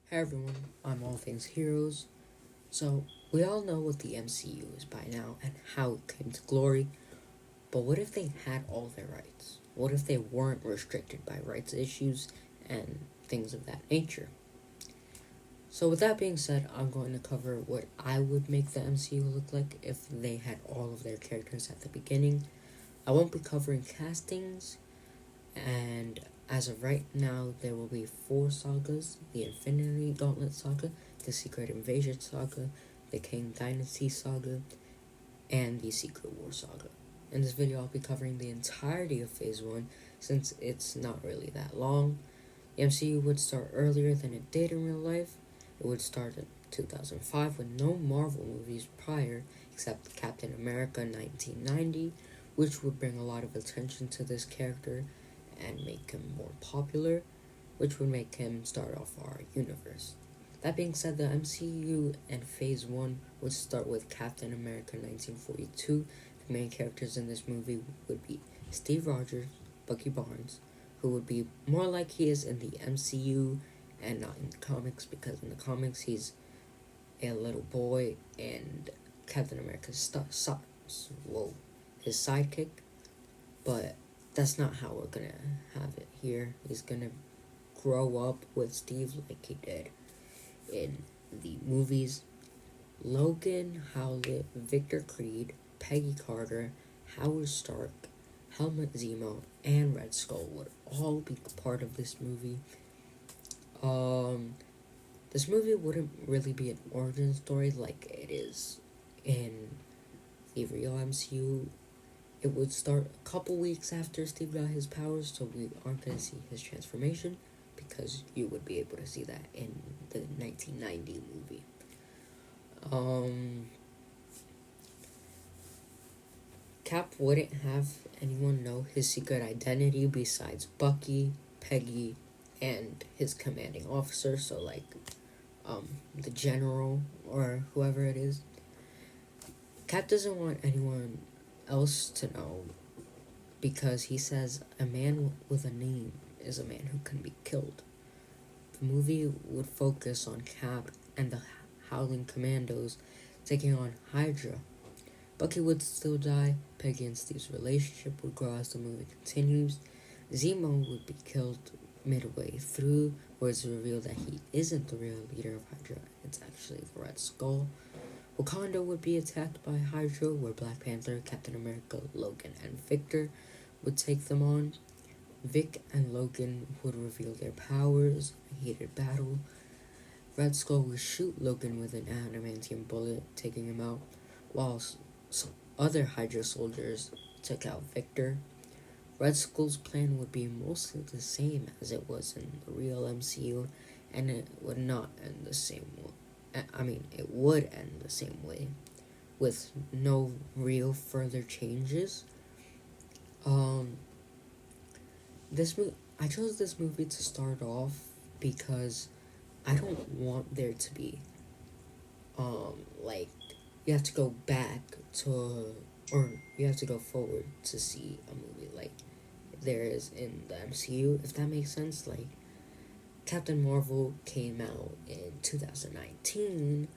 Hey everyone, I'm All Things Heroes. So, we all know what the MCU is by now and how it came to glory, but what if they had all their rights? What if they weren't restricted by rights issues and things of that nature? So, with that being said, I'm going to cover what I would make the MCU look like if they had all of their characters at the beginning. I won't be covering castings, and as of right now, there will be 4 sagas: the Infinity Gauntlet Saga, the Secret Invasion Saga, the Kang Dynasty Saga, and the Secret War Saga. In this video, I'll be covering the entirety of Phase 1, since it's not really that long. The MCU would start earlier than it did in real life. It would start in 2005 with no Marvel movies prior, except Captain America 1990, which would bring a lot of attention to this character and make him more popular, which would make him start off our universe. That being said, the MCU and Phase 1 would start with Captain America 1942. The main characters in this movie would be Steve Rogers, Bucky Barnes, who would be more like he is in the MCU and not in the comics, because in the comics he's a little boy and Captain America's his sidekick, but that's not how we're gonna have it here. He's gonna grow up with Steve like he did in the movies. Logan, Howlett, Victor Creed, Peggy Carter, Howard Stark, Helmut Zemo, and Red Skull would all be part of this movie. This movie wouldn't really be an origin story like it is in the real MCU. It would start a couple weeks after Steve got his powers, so we aren't going to see his transformation, because you would be able to see that in the 1990 movie. Cap wouldn't have anyone know his secret identity besides Bucky, Peggy, and his commanding officer, so the general or whoever it is. Cap doesn't want anyone else to know, because he says a man with a name is a man who can be killed. The movie would focus on Cap and the Howling Commandos taking on Hydra. Bucky would still die. Peggy and Steve's relationship would grow as the movie continues. Zemo would be killed midway through, where it's revealed that he isn't the real leader of Hydra. It's actually the Red Skull. Wakanda would be attacked by Hydra, where Black Panther, Captain America, Logan, and Victor would take them on. Vic and Logan would reveal their powers, a heated battle. Red Skull would shoot Logan with an adamantium bullet, taking him out, while some other Hydra soldiers took out Victor. Red Skull's plan would be mostly the same as it was in the real MCU, and it would not end the same way. It would end the same way, with no real further changes. I chose this movie to start off because I don't want there to be, you have to go back to, or you have to go forward to see a movie like there is in the MCU, if that makes sense. Like, Captain Marvel came out in 2019,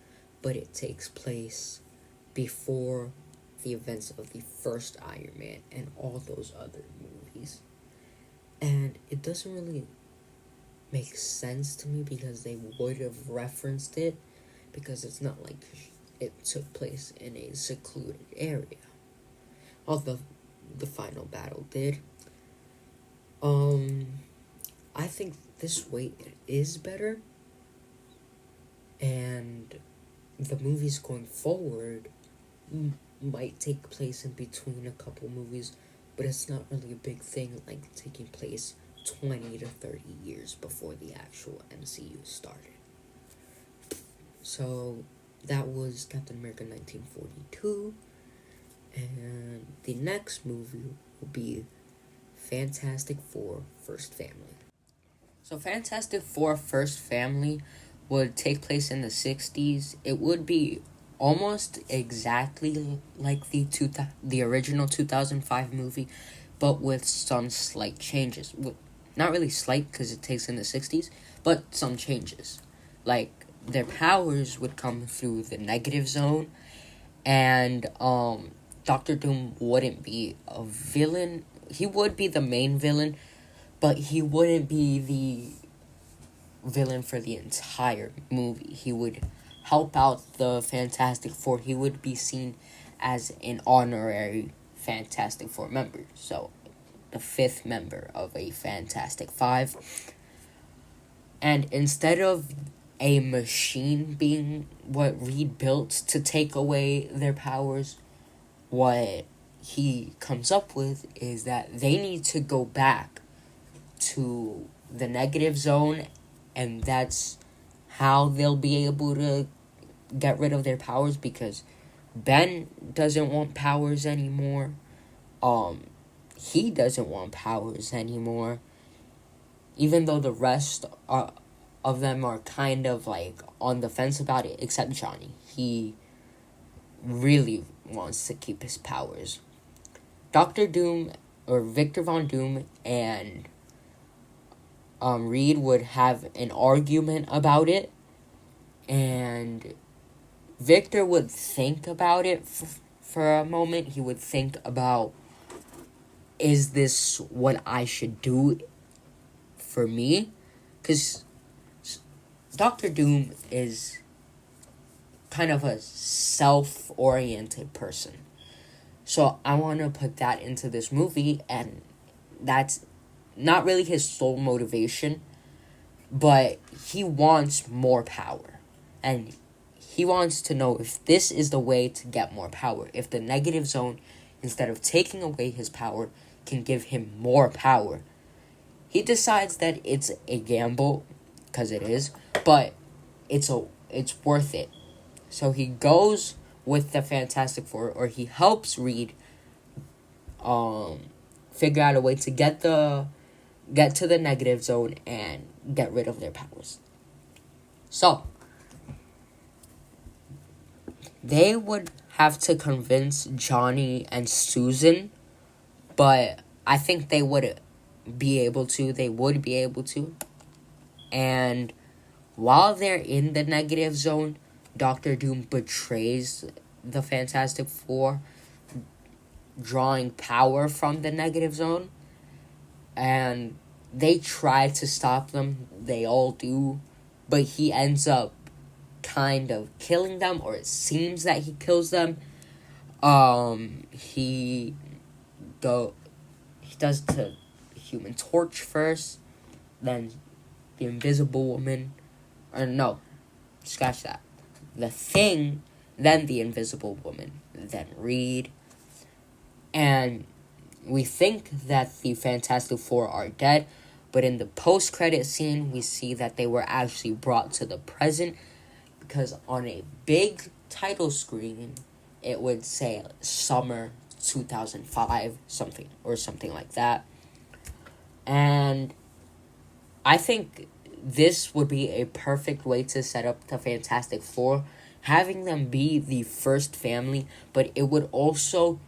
but it takes place before the events of the first Iron Man and all those other movies. And it doesn't really make sense to me, because they would have referenced it, because it's not like it took place in a secluded area. Although the final battle did. I think this way it is better, and the movies going forward might take place in between a couple movies, but it's not really a big thing like taking place 20 to 30 years before the actual MCU started. So that was Captain America 1942, and the next movie will be Fantastic Four: First Family. So Fantastic Four: First Family would take place in the 60s. It would be almost exactly like the original 2005 movie, but with some slight changes. Not really slight, because it takes in the 60s, but some changes. like, their powers would come through the negative zone, and Doctor Doom wouldn't be a villain. He would be the main villain, but he wouldn't be the villain for the entire movie. He would help out the Fantastic Four. He would be seen as an honorary Fantastic Four member. So, the fifth member of a Fantastic Five. And instead of a machine being what Reed built to take away their powers, what he comes up with is that they need to go back to the negative zone, and that's how they'll be able to get rid of their powers, because Ben doesn't want powers anymore. He doesn't want powers anymore. Even though the rest of them are kind of like on the fence about it, except Johnny. He really wants to keep his powers. Dr. Doom, or Victor Von Doom, and Reed would have an argument about it, and Victor would think about it for a moment. He would think about, is this what I should do for me? Because Doctor Doom is kind of a self-oriented person. So I want to put that into this movie, and that's not really his sole motivation, but he wants more power. And he wants to know if this is the way to get more power. If the negative zone, instead of taking away his power, can give him more power. He decides that it's a gamble, because it is, but it's worth it. So he goes with the Fantastic Four, or he helps Reed figure out a way to get to the negative zone and get rid of their powers. So they would have to convince Johnny and Susan, but I think they would be able to. They would be able to. And while they're in the negative zone, Doctor Doom betrays the Fantastic Four, drawing power from the negative zone. And they try to stop them. They all do. But he ends up kind of killing them, or it seems that he kills them. He does the Human Torch first, then the Invisible Woman, or no, scratch that. The Thing, then the Invisible Woman, then Reed, and we think that the Fantastic Four are dead, but in the post-credit scene, we see that they were actually brought to the present, because on a big title screen, it would say summer 2005, something like that. And I think this would be a perfect way to set up the Fantastic Four, having them be the first family, but it would also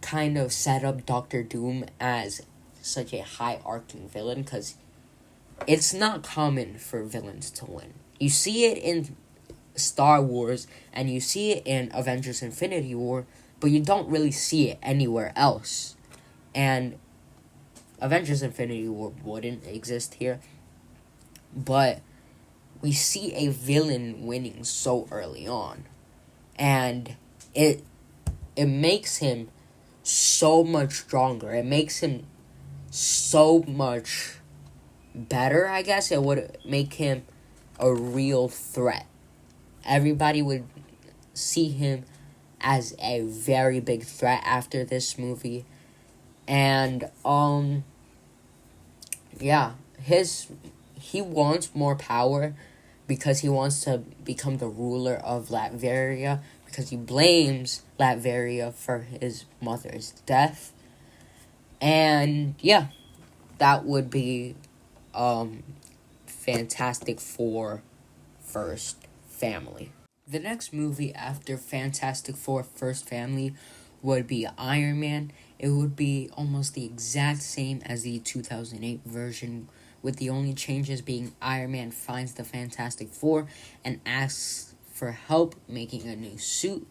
kind of set up Doctor Doom as such a high-arcing villain, because it's not common for villains to win. You see it in Star Wars, and you see it in Avengers Infinity War, but you don't really see it anywhere else. And Avengers Infinity War wouldn't exist here, but we see a villain winning so early on, and it makes him so much stronger. It makes him so much better, I guess. It would make him a real threat. Everybody would see him as a very big threat after this movie. And, yeah, he wants more power because he wants to become the ruler of Latveria, because he blames Latveria for his mother's death. And, yeah, that would be, Fantastic Four First Family. The next movie after Fantastic Four First Family would be Iron Man. It would be almost the exact same as the 2008 version, with the only changes being Iron Man finds the Fantastic Four and asks for help making a new suit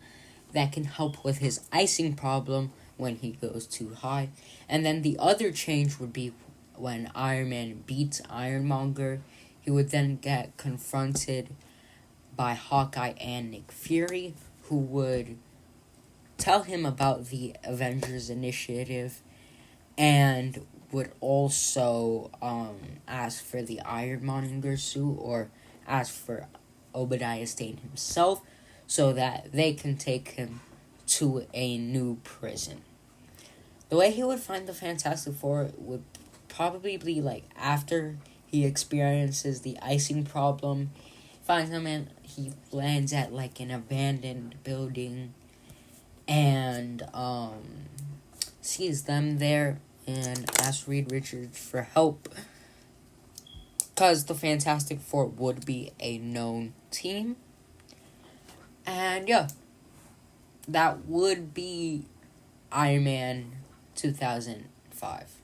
that can help with his icing problem when he goes too high. And then the other change would be when Iron Man beats Ironmonger, he would then get confronted by Hawkeye and Nick Fury, who would tell him about the Avengers Initiative and would also ask for the Ironmonger suit, or ask for Obadiah Stane himself, so that they can take him to a new prison. The way he would find the Fantastic Four would probably be like after he experiences the icing problem, finds them and he lands at like an abandoned building and sees them there and asks Reed Richards for help, because the Fantastic Four would be a known team. And yeah, that would be Iron Man 2005.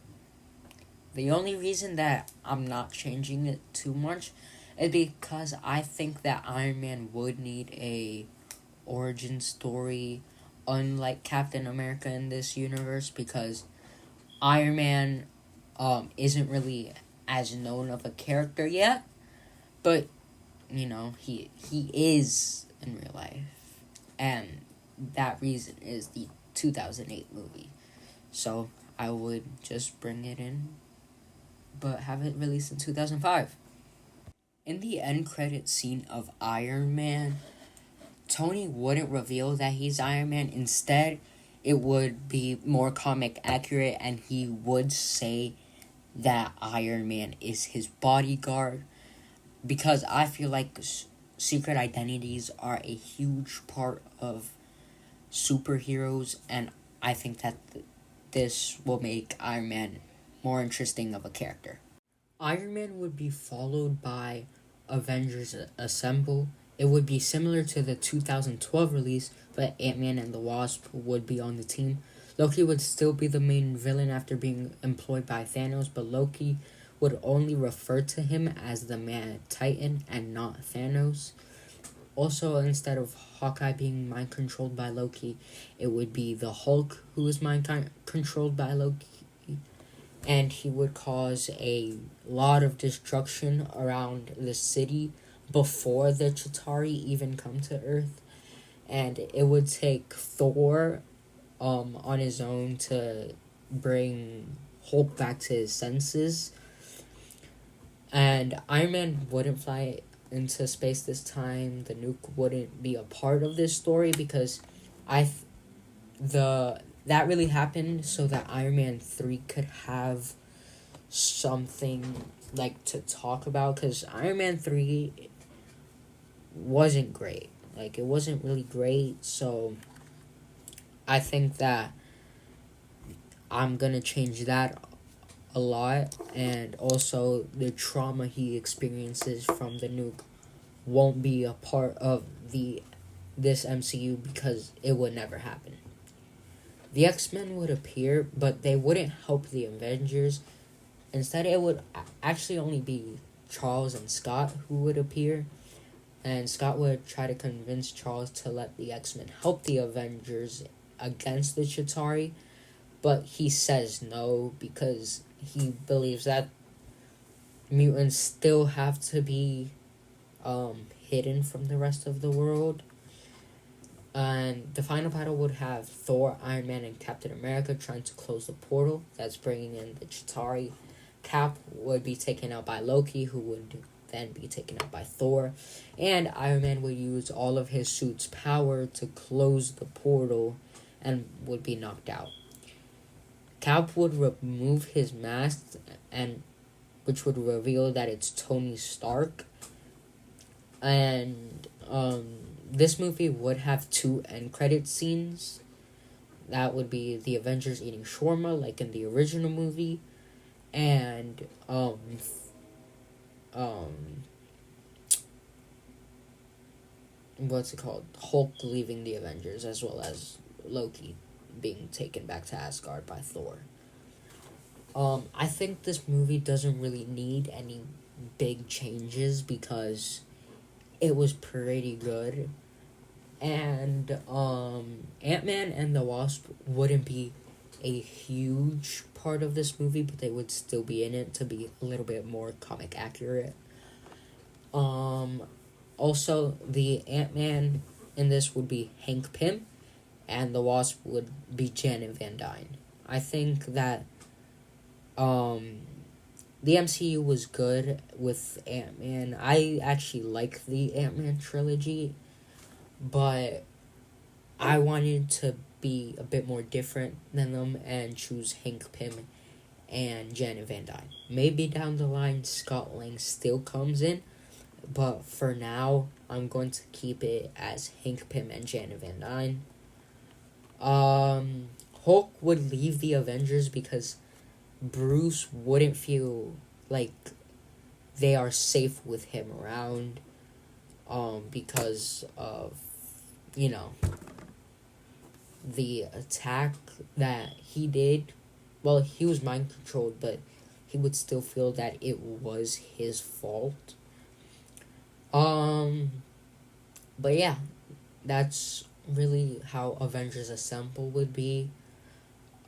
The only reason that I'm not changing it too much is because I think that Iron Man would need a origin story, unlike Captain America in this universe, because Iron Man isn't really as known of a character yet, but you know, he is in real life, and that reason is the 2008 movie. So I would just bring it in, but have it released in 2005. In the end credit scene of Iron Man, Tony wouldn't reveal that he's Iron Man. Instead, it would be more comic accurate, and he would say that Iron Man is his bodyguard, because I feel like secret identities are a huge part of superheroes, and I think that this will make Iron Man more interesting of a character. Iron Man would be followed by Avengers Assemble. It would be similar to the 2012 release, but Ant-Man and the Wasp would be on the team. Loki would still be the main villain after being employed by Thanos, but Loki would only refer to him as the Mad Titan and not Thanos. Also, instead of Hawkeye being mind-controlled by Loki, it would be the Hulk who is mind-controlled by Loki, and he would cause a lot of destruction around the city before the Chitauri even come to Earth. And it would take Thor on his own to bring Hulk back to his senses. And Iron Man wouldn't fly into space this time. The nuke wouldn't be a part of this story, because that really happened so that Iron Man 3 could have something like to talk about, because Iron Man 3 wasn't great. Like, it wasn't really great, so I think that I'm gonna change that a lot, and also the trauma he experiences from the nuke won't be a part of this MCU, because it would never happen. The X-Men would appear, but they wouldn't help the Avengers. Instead, it would actually only be Charles and Scott who would appear, and Scott would try to convince Charles to let the X-Men help the Avengers against the Chitauri, but he says no, because he believes that mutants still have to be hidden from the rest of the world. And the final battle would have Thor, Iron Man, and Captain America trying to close the portal that's bringing in the Chitauri. Cap would be taken out by Loki, who would then be taken out by Thor. And Iron Man would use all of his suit's power to close the portal and would be knocked out. Cap would remove his mask, and which would reveal that it's Tony Stark. And this movie would have 2 end credit scenes. That would be the Avengers eating shawarma, like in the original movie, and what's it called? Hulk leaving the Avengers, as well as Loki being taken back to Asgard by Thor. I think this movie doesn't really need any big changes because it was pretty good. And Ant-Man and the Wasp wouldn't be a huge part of this movie, but they would still be in it to be a little bit more comic accurate. Um, Also, the Ant-Man in this would be Hank Pym, and the Wasp would be Janet Van Dyne. I think that um, the MCU was good with Ant-Man. I actually like the Ant-Man trilogy, but I wanted to be a bit more different than them and choose Hank Pym and Janet Van Dyne. Maybe down the line Scott Lang still comes in, but for now I'm going to keep it as Hank Pym and Janet Van Dyne. Hulk would leave the Avengers because Bruce wouldn't feel like they are safe with him around, because of, you know, the attack that he did. Well, he was mind controlled, but he would still feel that it was his fault. Um, but yeah, that's really how Avengers Assemble would be.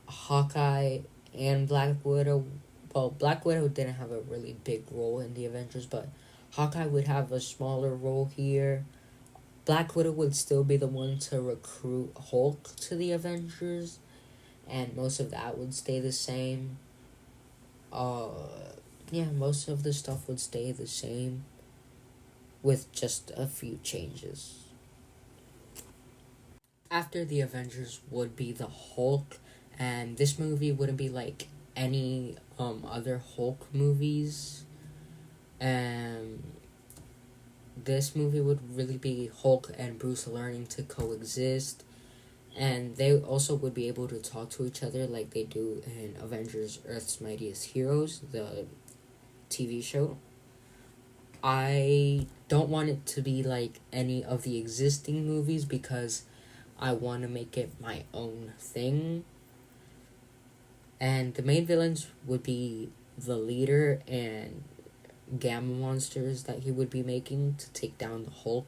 Hawkeye and Black Widow. Well, Black Widow didn't have a really big role in the Avengers, but Hawkeye would have a smaller role here. Black Widow would still be the one to recruit Hulk to the Avengers, and most of that would stay the same. Uh, yeah, most of the stuff would stay the same, with just a few changes. After the Avengers would be the Hulk, and this movie wouldn't be like any other Hulk movies. And this movie would really be Hulk and Bruce learning to coexist, and they also would be able to talk to each other like they do in Avengers Earth's Mightiest Heroes, the TV show. I don't want it to be like any of the existing movies because I want to make it my own thing. And the main villains would be the leader and gamma monsters that he would be making to take down the Hulk.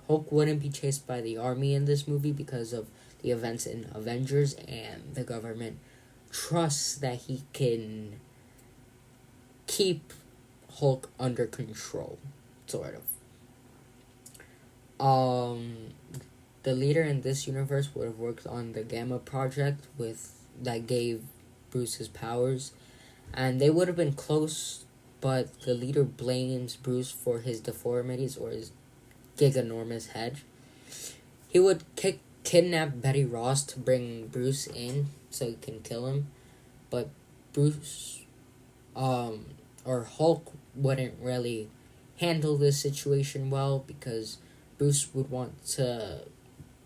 Hulk wouldn't be chased by the army in this movie because of the events in Avengers, and the government trusts that he can keep Hulk under control, sort of. The leader in this universe would have worked on the Gamma Project that gave Bruce his powers, and they would have been close, but the leader blames Bruce for his deformities or his giganormous head. He would kidnap Betty Ross to bring Bruce in so he can kill him, but Bruce, or Hulk wouldn't really handle this situation well because Bruce would want to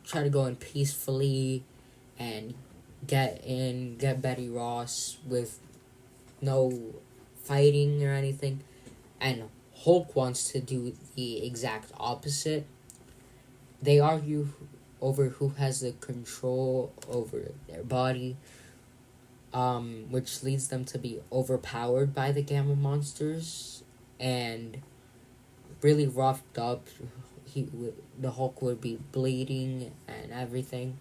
try to go in peacefully and get Betty Ross with no fighting or anything, and Hulk wants to do the exact opposite. They argue over who has the control over their body, which leads them to be overpowered by the Gamma monsters and really roughed up. The Hulk would be bleeding and everything.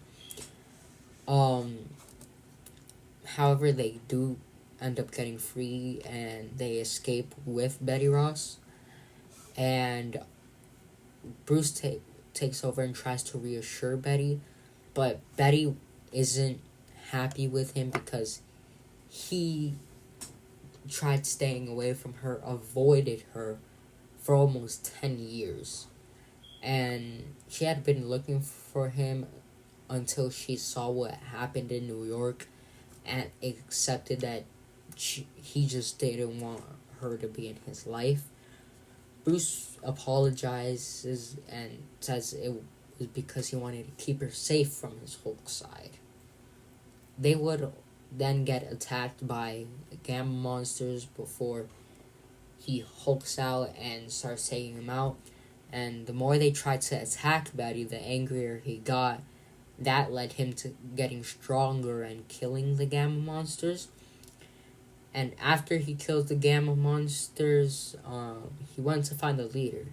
However, they do end up getting free and they escape with Betty Ross. And Bruce takes over and tries to reassure Betty, but Betty isn't happy with him because he tried staying away from her, avoided her for almost 10 years. And she had been looking for him until she saw what happened in New York and accepted that he just didn't want her to be in his life. Bruce apologizes and says it was because he wanted to keep her safe from his Hulk side. They would then get attacked by Gamma monsters before he hulks out and starts taking them out. And the more they tried to attack Betty, the angrier he got. That led him to getting stronger and killing the Gamma monsters. And after he kills the gamma monsters, he went to find the leader.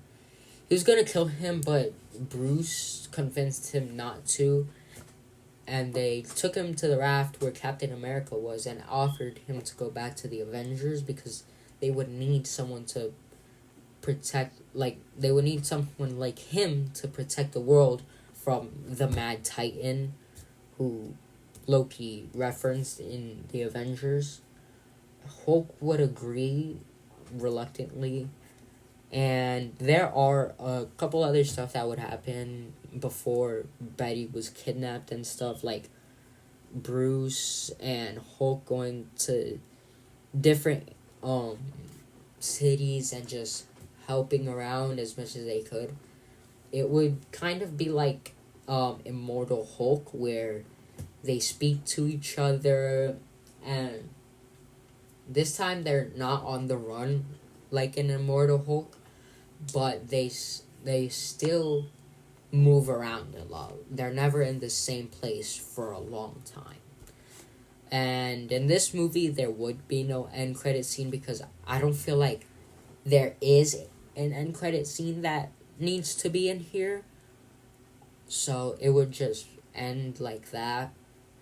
He was gonna kill him, but Bruce convinced him not to, and they took him to the raft where Captain America was and offered him to go back to the Avengers because they would need someone to protect, like, they would need someone like him to protect the world from the Mad Titan, who Loki referenced in the Avengers. Hulk would agree reluctantly, and there are a couple other stuff that would happen before Betty was kidnapped and stuff, like Bruce and Hulk going to different cities and just helping around as much as they could. It would kind of be like Immortal Hulk, where they speak to each other, and this time they're not on the run like an Immortal Hulk, but they still move around a lot. They're never in the same place for a long time. And in this movie, there would be no end credit scene because I don't feel like there is an end credit scene that needs to be in here. So it would just end like that.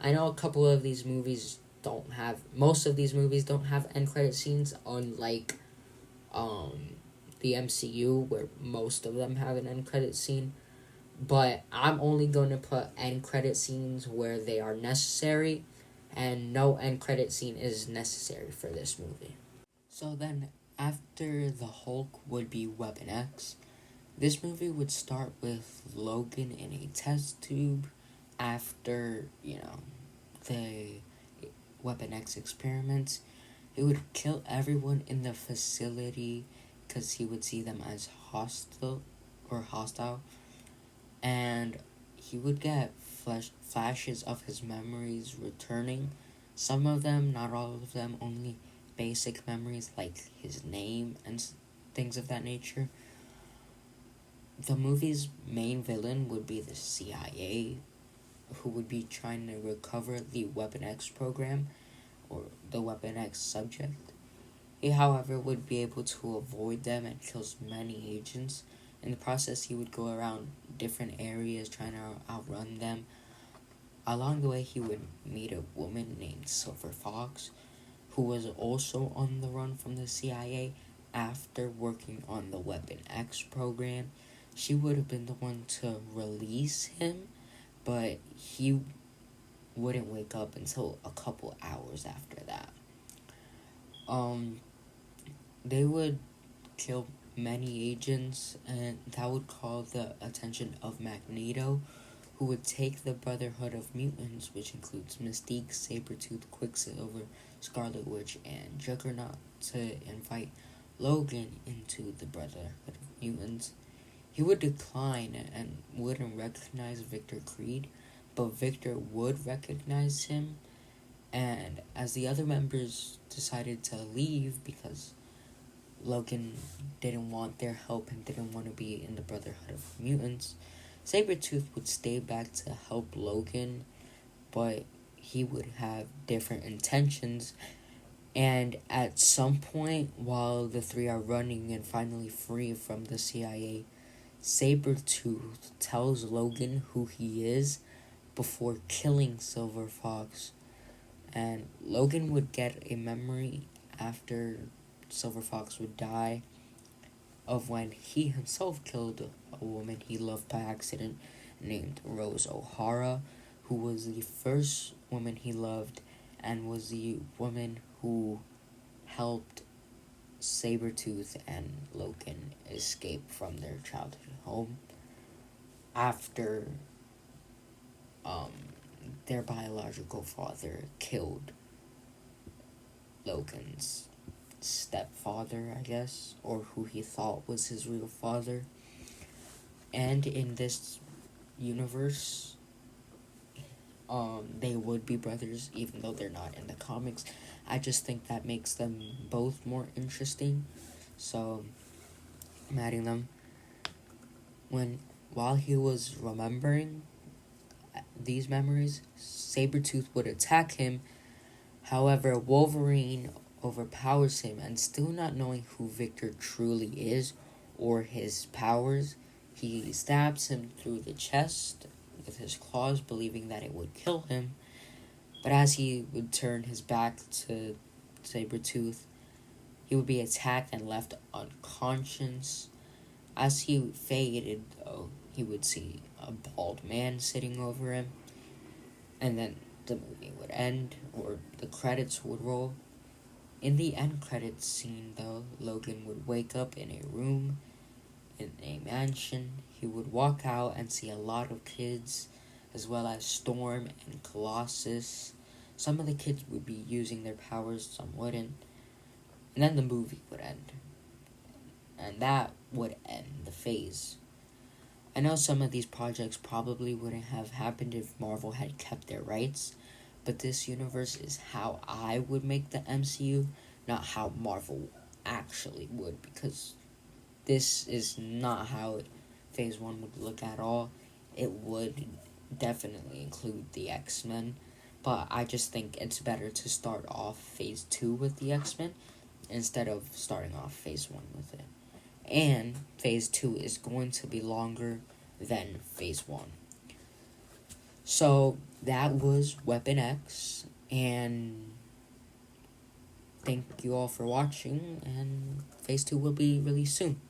I know a couple of these movies most of these movies don't have end credit scenes, unlike the MCU, where most of them have an end credit scene. But I'm only going to put end credit scenes where they are necessary, and no end credit scene is necessary for this movie. So then, after the Hulk would be Weapon X. This movie would start with Logan in a test tube after, the Weapon X experiments. He would kill everyone in the facility because he would see them as hostile, and he would get flashes of his memories returning. Some of them, not all of them, only basic memories like his name and things of that nature. The movie's main villain would be the CIA, who would be trying to recover the Weapon X program, or the Weapon X subject. He, however, would be able to avoid them and kills many agents. In the process, he would go around different areas trying to outrun them. Along the way, he would meet a woman named Silver Fox, who was also on the run from the CIA after working on the Weapon X program. She would have been the one to release him, but he wouldn't wake up until a couple hours after that. They would kill many agents, and that would call the attention of Magneto, who would take the Brotherhood of Mutants, which includes Mystique, Sabretooth, Quicksilver, Scarlet Witch, and Juggernaut, to invite Logan into the Brotherhood of Mutants. He would decline and wouldn't recognize Victor Creed, but Victor would recognize him, and as the other members decided to leave because Logan didn't want their help and didn't want to be in the Brotherhood of Mutants, Sabretooth would stay back to help Logan, but he would have different intentions. And at some point, while the three are running and finally free from the CIA, Sabretooth tells Logan who he is before killing Silver Fox. And Logan would get a memory after Silver Fox would die of when he himself killed a woman he loved by accident named Rose O'Hara, who was the first woman he loved and was the woman who helped Sabretooth and Logan escape from their childhood home after their biological father killed Logan's stepfather, I guess, or who he thought was his real father. And in this universe, they would be brothers, even though they're not in the comics. I just think that makes them both more interesting, so I'm adding them. While he was remembering these memories, Sabretooth would attack him. However, Wolverine overpowers him, and still not knowing who Victor truly is or his powers, he stabs him through the chest with his claws, believing that it would kill him. But as he would turn his back to Sabretooth, he would be attacked and left unconscious. As he faded, though, he would see a bald man sitting over him, and then the movie would end, or the credits would roll. In the end credits scene, though, Logan would wake up in a room in a mansion. He would walk out and see a lot of kids, as well as Storm and Colossus. Some of the kids would be using their powers, some wouldn't. And then the movie would end. And that would end the phase. I know some of these projects probably wouldn't have happened if Marvel had kept their rights, but this universe is how I would make the MCU, not how Marvel actually would, because this is not how Phase 1 would look at all. It would definitely include the X-Men, but I just think it's better to start off Phase 2 with the X-Men instead of starting off Phase 1 with it. And Phase 2 is going to be longer than Phase 1. So, that was Weapon X, and thank you all for watching, and Phase 2 will be released soon.